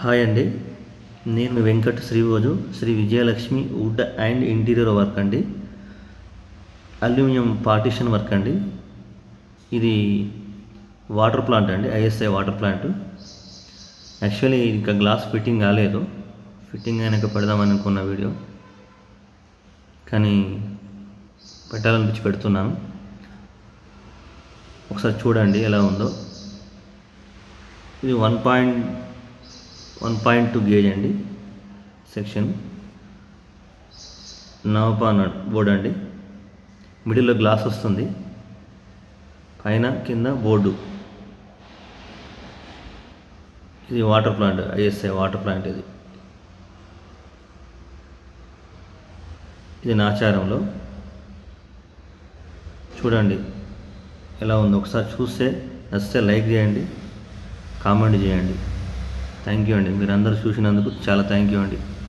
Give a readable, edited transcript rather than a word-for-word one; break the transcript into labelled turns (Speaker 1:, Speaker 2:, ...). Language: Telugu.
Speaker 1: హాయ్ అండి, నేను మీ Venkat Srivoju Sri Vijayalakshmi wood and interior work అండి. అల్యూమినియం పార్టిషన్ వర్క్ అండి. ఇది వాటర్ ప్లాంట్ అండి, ఐఎస్ఐ వాటర్ ప్లాంట్. యాక్చువల్లీ ఇంకా గ్లాస్ ఫిట్టింగ్ కాలేదు, ఫిట్టింగ్ అయినాక పెడదామని అనుకున్న వీడియో, కానీ పెట్టాలనిపించి పెడుతున్నాను. ఒకసారి చూడండి ఎలా ఉందో. ఇది 1.2 గేజ్ అండి, సెక్షన్ నవపాన్ బోర్డు అండి. మిడిల్లో గ్లాస్ వస్తుంది, పైన కింద బోర్డు. ఇది water plant, ISI water plant. ఇది నాచారంలో. చూడండి ఎలా ఉందో. ఒకసారి చూస్తే నచ్చితే లైక్ చేయండి, కామెంట్ చేయండి. థ్యాంక్ యూ అండి. మీరు అందరూ చూసినందుకు చాలా థ్యాంక్ యూ అండి.